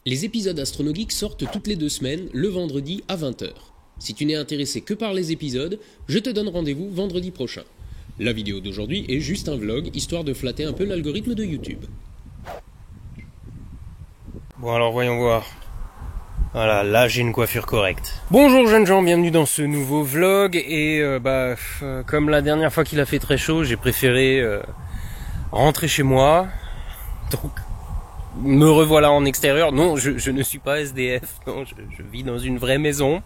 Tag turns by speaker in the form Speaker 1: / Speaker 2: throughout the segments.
Speaker 1: Les épisodes AstronoGeek sortent toutes les 2 semaines, le vendredi à 20 h. Si tu n'es intéressé que par les épisodes, je te donne rendez-vous vendredi prochain. La vidéo d'aujourd'hui est juste un vlog, histoire de flatter un peu l'algorithme de YouTube.
Speaker 2: Bon alors voyons voir. Voilà, là j'ai une coiffure correcte. Bonjour jeunes gens, bienvenue dans ce nouveau vlog. Et comme la dernière fois qu'il a fait très chaud, j'ai préféré rentrer chez moi. Donc me revoilà en extérieur. Non, je ne suis pas SDF, non, je vis dans une vraie maison.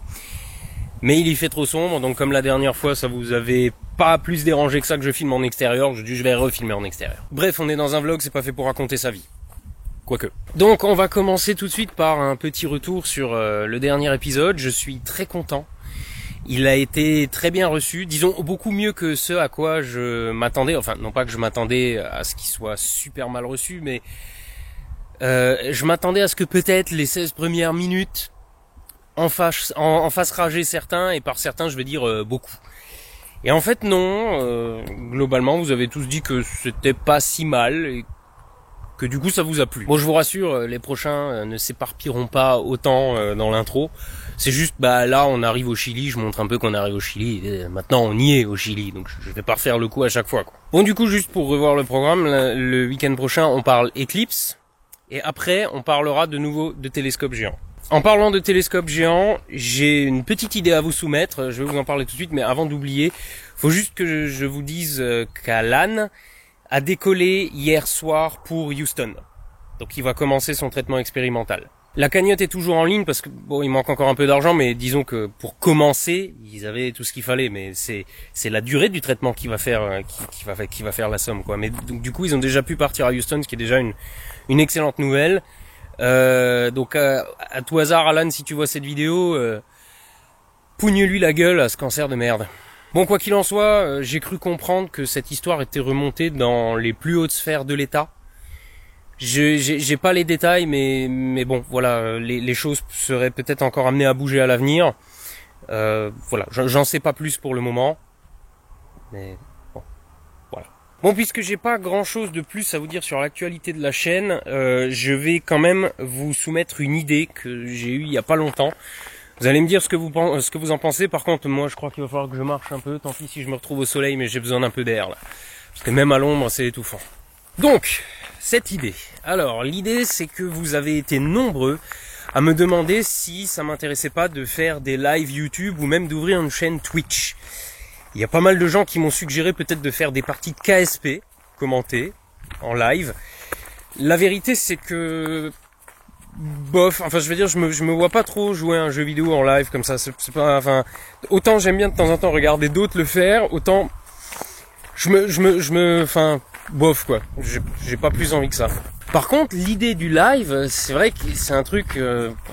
Speaker 2: Mais il y fait trop sombre, donc comme la dernière fois ça vous avait pas plus dérangé que ça que je filme en extérieur, je vais refilmer en extérieur. Bref, on est dans un vlog, c'est pas fait pour raconter sa vie. Quoique. Donc on va commencer tout de suite par un petit retour sur le dernier épisode. Je suis très content. Il a été très bien reçu, disons beaucoup mieux que ce à quoi je m'attendais. Enfin, non pas que je m'attendais à ce qu'il soit super mal reçu, mais je m'attendais à ce que peut-être les 16 premières minutes en fassent rager certains, et par certains je veux dire beaucoup. Et en fait non, globalement vous avez tous dit que c'était pas si mal, et que du coup ça vous a plu. Bon, je vous rassure, les prochains ne s'éparpilleront pas autant dans l'intro. C'est juste, là on arrive au Chili, je montre un peu qu'on arrive au Chili, et maintenant on y est au Chili, donc je vais pas refaire le coup à chaque fois, quoi. Bon, du coup, juste pour revoir le programme, le week-end prochain on parle éclipse, et après on parlera de nouveau de télescope géant. En parlant de télescope géant, j'ai une petite idée à vous soumettre, je vais vous en parler tout de suite, mais avant d'oublier, faut juste que je vous dise qu'Alan a décollé hier soir pour Houston. Donc il va commencer son traitement expérimental. La cagnotte est toujours en ligne parce que bon, il manque encore un peu d'argent, mais disons que pour commencer, ils avaient tout ce qu'il fallait, mais c'est la durée du traitement qui va faire qui va faire la somme, quoi. Mais donc du coup, ils ont déjà pu partir à Houston, ce qui est déjà une excellente nouvelle. Donc à tout hasard, Alan, si tu vois cette vidéo, pougne-lui la gueule à ce cancer de merde. Bon, quoi qu'il en soit, j'ai cru comprendre que cette histoire était remontée dans les plus hautes sphères de l'État. J'ai pas les détails, mais bon, voilà, les choses seraient peut-être encore amenées à bouger à l'avenir. Voilà, j'en sais pas plus pour le moment, mais bon, voilà. Bon, puisque j'ai pas grand-chose de plus à vous dire sur l'actualité de la chaîne, je vais quand même vous soumettre une idée que j'ai eue il y a pas longtemps. Vous allez me dire ce que vous en pensez. Par contre, moi, je crois qu'il va falloir que je marche un peu. Tant pis si je me retrouve au soleil, mais j'ai besoin d'un peu d'air, là. Parce que même à l'ombre, c'est étouffant. Donc, cette idée. Alors, l'idée, c'est que vous avez été nombreux à me demander si ça m'intéressait pas de faire des lives YouTube ou même d'ouvrir une chaîne Twitch. Il y a pas mal de gens qui m'ont suggéré peut-être de faire des parties de KSP, commentées, en live. La vérité, c'est que bof, enfin je veux dire, je me vois pas trop jouer à un jeu vidéo en live comme ça, c'est pas, enfin, autant j'aime bien de temps en temps regarder d'autres le faire, autant enfin, bof quoi, j'ai pas plus envie que ça. Par contre, l'idée du live, c'est vrai que c'est un truc,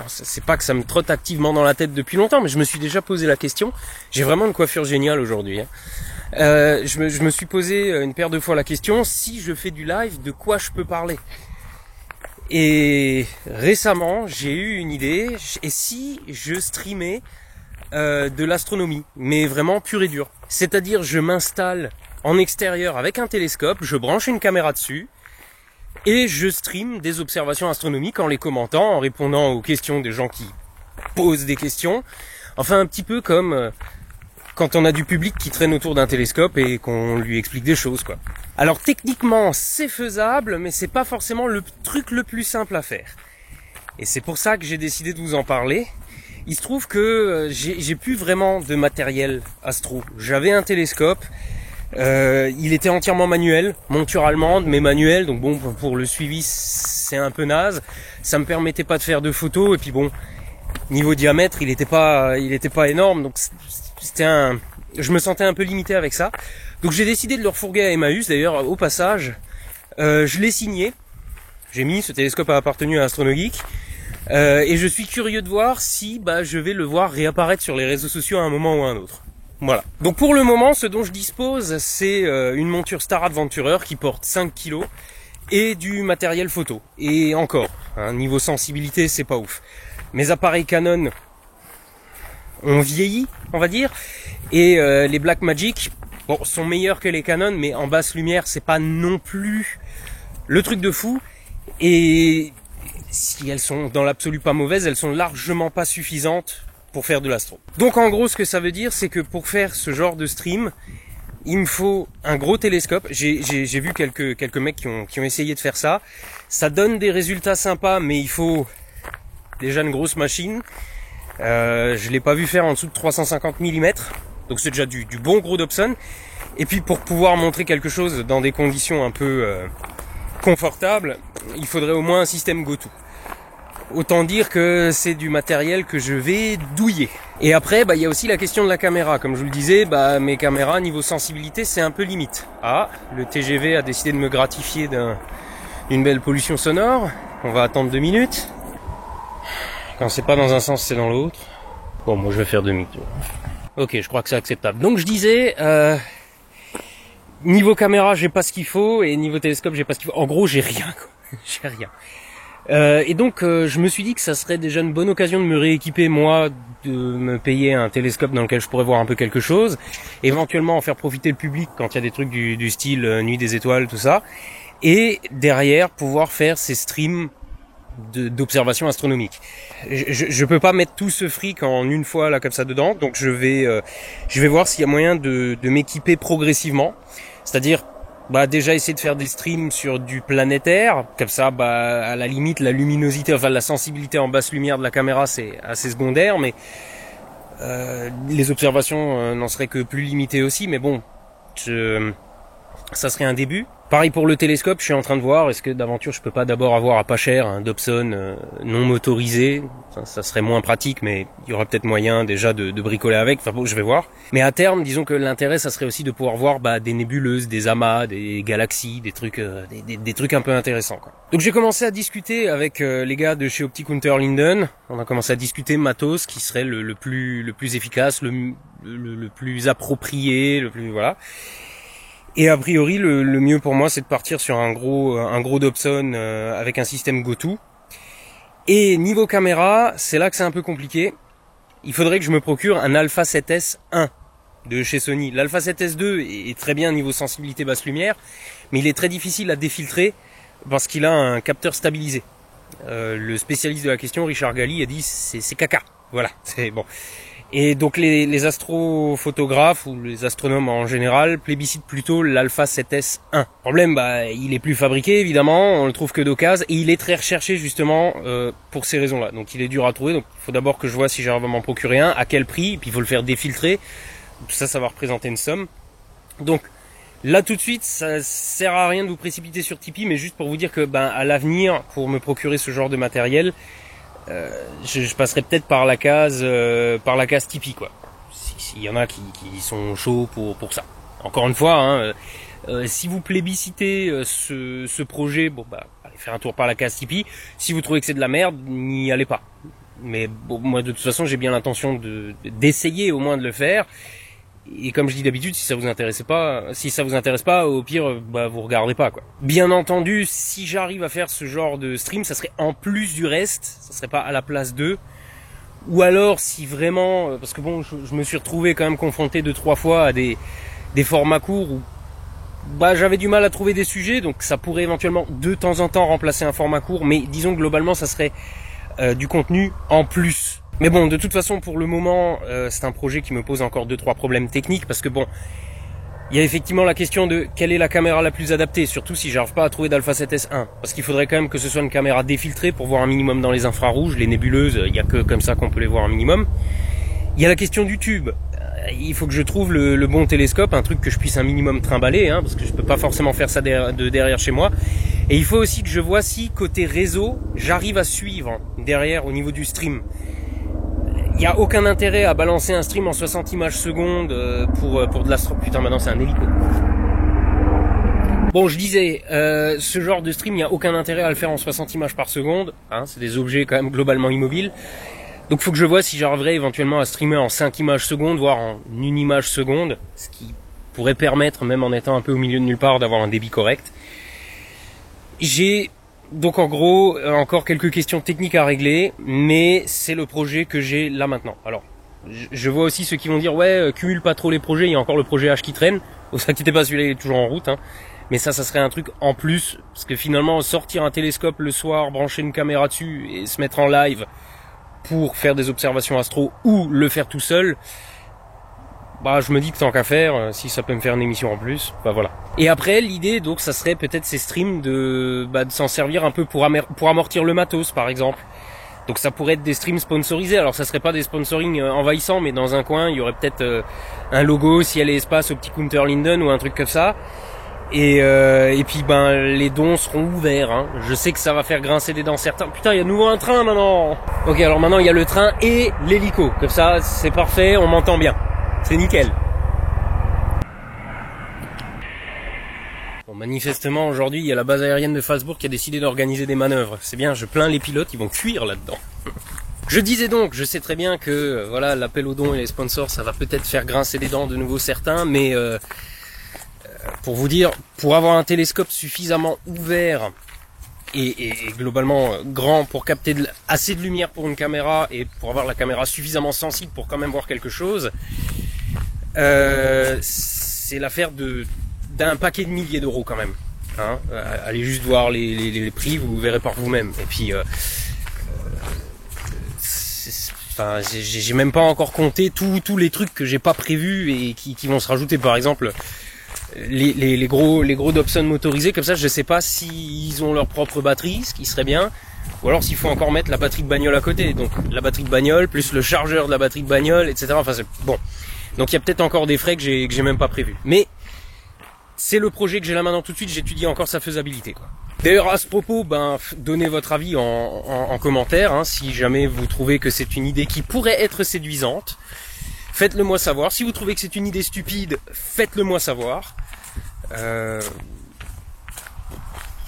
Speaker 2: c'est pas que ça me trotte activement dans la tête depuis longtemps, mais je me suis déjà posé la question. J'ai vraiment une coiffure géniale aujourd'hui, hein. Je me suis posé une paire de fois la question, si je fais du live, de quoi je peux parler? Et récemment, j'ai eu une idée, et si je streamais de l'astronomie, mais vraiment pure et dure. C'est-à-dire, je m'installe en extérieur avec un télescope, je branche une caméra dessus, et je stream des observations astronomiques en les commentant, en répondant aux questions des gens qui posent des questions. Enfin, un petit peu comme quand on a du public qui traîne autour d'un télescope et qu'on lui explique des choses, quoi. Alors techniquement c'est faisable, mais c'est pas forcément le truc le plus simple à faire. Et c'est pour ça que j'ai décidé de vous en parler. Il se trouve que j'ai plus vraiment de matériel astro. J'avais un télescope, il était entièrement manuel, monture allemande mais manuel, donc bon, pour le suivi c'est un peu naze. Ça me permettait pas de faire de photos, et puis bon, niveau diamètre il était pas énorme, donc je me sentais un peu limité avec ça. Donc j'ai décidé de le refourguer à Emmaüs. D'ailleurs, au passage, je l'ai signé. J'ai mis, ce télescope a appartenu à AstronoGeek. Et je suis curieux de voir si je vais le voir réapparaître sur les réseaux sociaux à un moment ou à un autre. Voilà. Donc pour le moment, ce dont je dispose, c'est une monture Star Adventurer qui porte 5 kg et du matériel photo. Et encore, niveau sensibilité, c'est pas ouf. Mes appareils Canon ont vieilli, on va dire, et les Blackmagic, bon, sont meilleurs que les Canon, mais en basse lumière, c'est pas non plus le truc de fou. Et si elles sont dans l'absolu pas mauvaises, elles sont largement pas suffisantes pour faire de l'astro. Donc en gros, ce que ça veut dire, c'est que pour faire ce genre de stream, il me faut un gros télescope. J'ai vu quelques mecs qui ont essayé de faire ça. Ça donne des résultats sympas, mais il faut déjà une grosse machine. Je l'ai pas vu faire en dessous de 350 mm, donc c'est déjà du bon gros Dobson. Et puis pour pouvoir montrer quelque chose dans des conditions un peu confortables, il faudrait au moins un système GoTo. Autant dire que c'est du matériel que je vais douiller. Et après, il y a aussi la question de la caméra. Comme je vous le disais, mes caméras, niveau sensibilité, c'est un peu limite. Ah, le TGV a décidé de me gratifier d'une belle pollution sonore. On va attendre 2 minutes. Quand c'est pas dans un sens, c'est dans l'autre. Bon, moi je vais faire demi-tour. Ok, je crois que c'est acceptable. Donc je disais, niveau caméra, j'ai pas ce qu'il faut, et niveau télescope, j'ai pas ce qu'il faut. En gros, j'ai rien, quoi. J'ai rien. Et donc je me suis dit que ça serait déjà une bonne occasion de me rééquiper, moi, de me payer un télescope dans lequel je pourrais voir un peu quelque chose, éventuellement en faire profiter le public quand il y a des trucs du style Nuit des étoiles, tout ça, et derrière pouvoir faire ces streams d'observation astronomique. Je peux pas mettre tout ce fric en une fois là comme ça dedans, donc je vais voir s'il y a moyen de m'équiper progressivement, c'est-à-dire déjà essayer de faire des streams sur du planétaire, comme ça à la limite la luminosité, enfin la sensibilité en basse lumière de la caméra c'est assez secondaire, mais les observations n'en seraient que plus limitées aussi, mais bon, ça serait un début. Pareil pour le télescope, je suis en train de voir, est-ce que d'aventure je peux pas d'abord avoir à pas cher un Dobson non motorisé, ça serait moins pratique, mais il y aura peut-être moyen déjà de bricoler avec, enfin bon, je vais voir. Mais à terme, disons que l'intérêt ça serait aussi de pouvoir voir des nébuleuses, des amas, des galaxies, des trucs des trucs un peu intéressants, quoi. Donc j'ai commencé à discuter avec les gars de chez Optik Unterlinden, on a commencé à discuter matos qui serait le plus efficace, le plus approprié, le plus voilà. Et a priori, le mieux pour moi, c'est de partir sur un gros Dobson avec un système GoTo. Et niveau caméra, c'est là que c'est un peu compliqué. Il faudrait que je me procure un Alpha 7S 1 de chez Sony. L'Alpha 7S 2 est très bien niveau sensibilité basse lumière, mais il est très difficile à défiltrer parce qu'il a un capteur stabilisé. Le spécialiste de la question, Richard Galli, a dit c'est caca. Voilà, c'est bon. Et donc les astrophotographes ou les astronomes en général plébiscitent plutôt l'Alpha 7S 1. Problème, il est plus fabriqué évidemment, on le trouve que d'occasion et il est très recherché justement pour ces raisons-là. Donc il est dur à trouver, donc il faut d'abord que je vois si j'arrive à m'en procurer un, à quel prix, puis il faut le faire défiltrer. Tout ça, ça va représenter une somme. Donc là tout de suite, ça sert à rien de vous précipiter sur Tipeee, mais juste pour vous dire que à l'avenir, pour me procurer ce genre de matériel, je passerai peut-être par la case Tipeee, quoi. S'il y en a qui sont chauds pour ça. Encore une fois, si vous plébiscitez ce projet, allez faire un tour par la case Tipeee. Si vous trouvez que c'est de la merde, n'y allez pas. Mais bon, moi de toute façon, j'ai bien l'intention d'essayer au moins de le faire. Et comme je dis d'habitude, si ça vous intéresse pas, au pire, vous regardez pas, quoi. Bien entendu, si j'arrive à faire ce genre de stream, ça serait en plus du reste, ça serait pas à la place d'eux. Ou alors, si vraiment, parce que bon, je me suis retrouvé quand même confronté 2-3 fois à des formats courts où, j'avais du mal à trouver des sujets, donc ça pourrait éventuellement de temps en temps remplacer un format court, mais disons que globalement, ça serait du contenu en plus. Mais bon, de toute façon, pour le moment, c'est un projet qui me pose encore 2-3 problèmes techniques, parce que bon, il y a effectivement la question de quelle est la caméra la plus adaptée, surtout si j'arrive pas à trouver d'Alpha 7S 1, parce qu'il faudrait quand même que ce soit une caméra défiltrée pour voir un minimum dans les infrarouges, les nébuleuses, il y a que comme ça qu'on peut les voir un minimum. Il y a la question du tube. Il faut que je trouve le bon télescope, un truc que je puisse un minimum trimballer, parce que je peux pas forcément faire ça de derrière chez moi. Et il faut aussi que je vois si, côté réseau, j'arrive à suivre derrière au niveau du stream. Il n'y a aucun intérêt à balancer un stream en 60 images secondes pour de l'astro... Putain, maintenant c'est un hélico. Bon, je disais, ce genre de stream, il n'y a aucun intérêt à le faire en 60 images par seconde. C'est des objets quand même globalement immobiles. Donc faut que je vois si j'arriverai éventuellement à streamer en 5 images secondes, voire en 1 image seconde. Ce qui pourrait permettre, même en étant un peu au milieu de nulle part, d'avoir un débit correct. J'ai... Donc en gros, encore quelques questions techniques à régler, mais c'est le projet que j'ai là maintenant. Alors, je vois aussi ceux qui vont dire, ouais, cumule pas trop les projets, il y a encore le projet H qui traîne. Vous inquiétez pas, celui-là il est toujours en route. mais ça serait un truc en plus, parce que finalement sortir un télescope le soir, brancher une caméra dessus et se mettre en live pour faire des observations astro ou le faire tout seul, bah je me dis que tant qu'à faire, si ça peut me faire une émission en plus, bah voilà. Et après l'idée donc ça serait peut-être ces streams de s'en servir un peu pour amortir le matos par exemple. Donc ça pourrait être des streams sponsorisés. Alors ça serait pas des sponsoring envahissants, mais dans un coin il y aurait peut-être un logo Ciel et Espace au petit Counter Linden ou un truc comme ça. Et puis les dons seront ouverts. Hein. Je sais que ça va faire grincer des dents certains. Putain, il y a de nouveau un train maintenant. Ok, alors maintenant il y a le train et l'hélico. Comme ça, c'est parfait, on m'entend bien. C'est nickel. Bon, manifestement aujourd'hui, il y a la base aérienne de Falsbourg qui a décidé d'organiser des manœuvres. C'est bien, je plains les pilotes, ils vont cuire là-dedans. Je disais donc, je sais très bien que voilà, l'appel aux dons et les sponsors, ça va peut-être faire grincer des dents de nouveau certains, mais pour vous dire, pour avoir un télescope suffisamment ouvert et globalement grand pour capter assez de lumière pour une caméra et pour avoir la caméra suffisamment sensible pour quand même voir quelque chose, c'est l'affaire d'un paquet de milliers d'euros quand même. Hein, allez juste voir les prix, vous verrez par vous-même. Et puis, j'ai même pas encore compté tous les trucs que j'ai pas prévus et qui vont se rajouter. Par exemple, les gros Dobson motorisés comme ça, je sais pas s'ils ont leur propre batterie, ce qui serait bien, ou alors s'il faut encore mettre la batterie de bagnole à côté. Donc la batterie de bagnole plus le chargeur de la batterie de bagnole, etc. Enfin c'est bon. Donc il y a peut-être encore des frais que j'ai même pas prévus. Mais c'est le projet que j'ai là maintenant tout de suite, j'étudie encore sa faisabilité, quoi. D'ailleurs à ce propos, donnez votre avis en commentaire, hein, si jamais vous trouvez que c'est une idée qui pourrait être séduisante. Faites-le moi savoir. Si vous trouvez que c'est une idée stupide, faites-le moi savoir.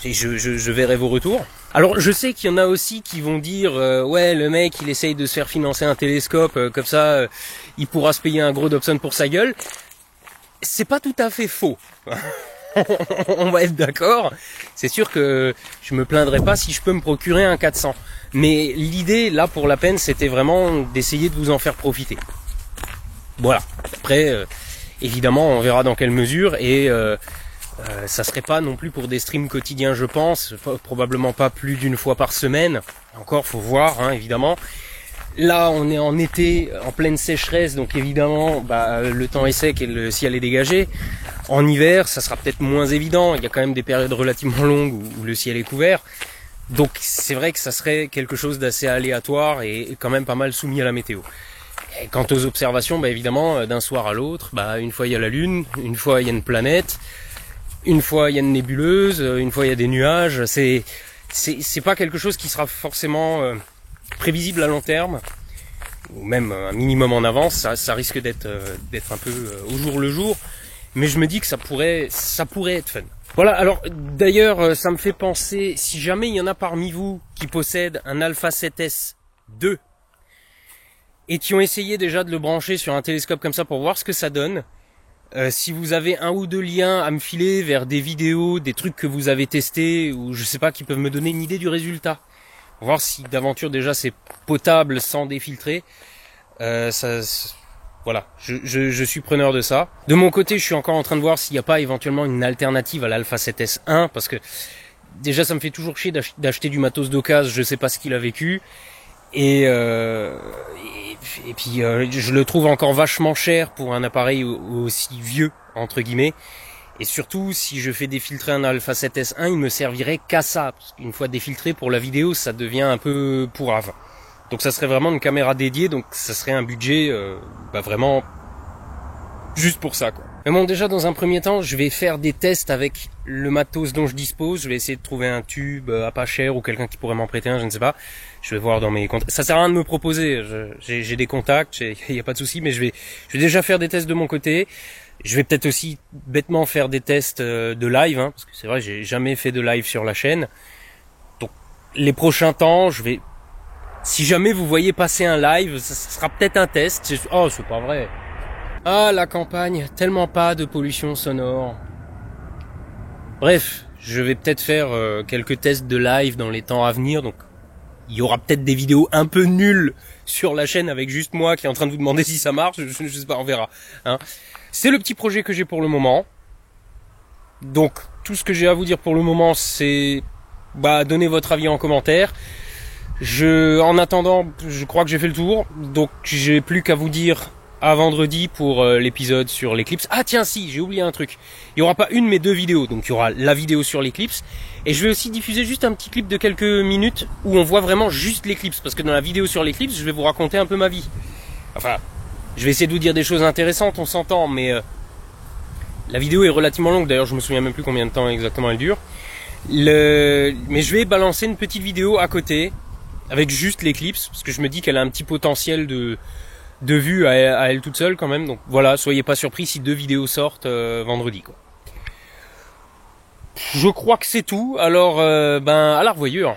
Speaker 2: Et je verrai vos retours. Alors je sais qu'il y en a aussi qui vont dire ouais, le mec il essaye de se faire financer un télescope, comme ça il pourra se payer un gros Dobson pour sa gueule. C'est pas tout à fait faux. On va être d'accord. C'est sûr que je me plaindrai pas si je peux me procurer un 400. Mais l'idée là pour la peine c'était vraiment d'essayer de vous en faire profiter. Voilà. Après évidemment on verra dans quelle mesure et ça serait pas non plus pour des streams quotidiens je pense, probablement pas plus d'une fois par semaine. Encore faut voir hein, évidemment. Là on est en été, en pleine sécheresse, donc évidemment le temps est sec et le ciel est dégagé. En hiver ça sera peut-être moins évident, il y a quand même des périodes relativement longues où le ciel est couvert. Donc c'est vrai que ça serait quelque chose d'assez aléatoire et quand même pas mal soumis à la météo. Et quant aux observations, évidemment, d'un soir à l'autre, une fois il y a la Lune, une fois il y a une planète, une fois il y a une nébuleuse, une fois il y a des nuages. C'est pas quelque chose qui sera forcément prévisible à long terme, ou même un minimum en avance. Ça risque d'être un peu au jour le jour, mais je me dis que ça pourrait être fun. Voilà, alors d'ailleurs ça me fait penser, si jamais il y en a parmi vous qui possèdent un Alpha 7S 2 et qui ont essayé déjà de le brancher sur un télescope comme ça pour voir ce que ça donne, si vous avez un ou deux liens à me filer vers des vidéos, des trucs que vous avez testés, ou je sais pas, qui peuvent me donner une idée du résultat, voir si d'aventure déjà c'est potable sans défiltrer, voilà, je suis preneur de ça. De mon côté, je suis encore en train de voir s'il n'y a pas éventuellement une alternative à l'Alpha 7S1, parce que déjà ça me fait toujours chier d'acheter du matos d'occasion, je sais pas ce qu'il a vécu, et puis je le trouve encore vachement cher pour un appareil aussi vieux entre guillemets, et surtout si je fais défiltrer un Alpha 7S1 il me servirait qu'à ça, parce qu'une fois défiltré pour la vidéo ça devient un peu pourrave, donc ça serait vraiment une caméra dédiée, donc ça serait un budget vraiment juste pour ça quoi. Mais bon, déjà dans un premier temps je vais faire des tests avec le matos dont je dispose, je vais essayer de trouver un tube à pas cher ou quelqu'un qui pourrait m'en prêter un, je ne sais pas. Je vais voir dans mes contacts. Ça sert à rien de me proposer, j'ai des contacts, il n'y a pas de souci, mais je vais déjà faire des tests de mon côté. Je vais peut-être aussi bêtement faire des tests de live, hein, parce que c'est vrai, j'ai jamais fait de live sur la chaîne. Donc les prochains temps, si jamais vous voyez passer un live, ça sera peut-être un test. Oh, c'est pas vrai. Ah, la campagne, tellement pas de pollution sonore. Bref, je vais peut-être faire quelques tests de live dans les temps à venir, donc il y aura peut-être des vidéos un peu nulles sur la chaîne avec juste moi qui est en train de vous demander si ça marche, je sais pas, on verra. Hein. C'est le petit projet que j'ai pour le moment. Donc tout ce que j'ai à vous dire pour le moment, c'est donnez votre avis en commentaire. En attendant, je crois que j'ai fait le tour, donc j'ai plus qu'à vous dire à vendredi pour l'épisode sur l'éclipse. Ah tiens si, j'ai oublié un truc. Il y aura pas une mais 2 vidéos, donc il y aura la vidéo sur l'éclipse et je vais aussi diffuser juste un petit clip de quelques minutes où on voit vraiment juste l'éclipse, parce que dans la vidéo sur l'éclipse, je vais vous raconter un peu ma vie. Enfin, je vais essayer de vous dire des choses intéressantes, on s'entend, mais la vidéo est relativement longue, d'ailleurs je me souviens même plus combien de temps exactement elle dure. Mais je vais balancer une petite vidéo à côté avec juste l'éclipse, parce que je me dis qu'elle a un petit potentiel de vue à elle toute seule quand même. Donc voilà, soyez pas surpris si 2 vidéos sortent vendredi, quoi. Je crois que c'est tout. Alors à la revoyure.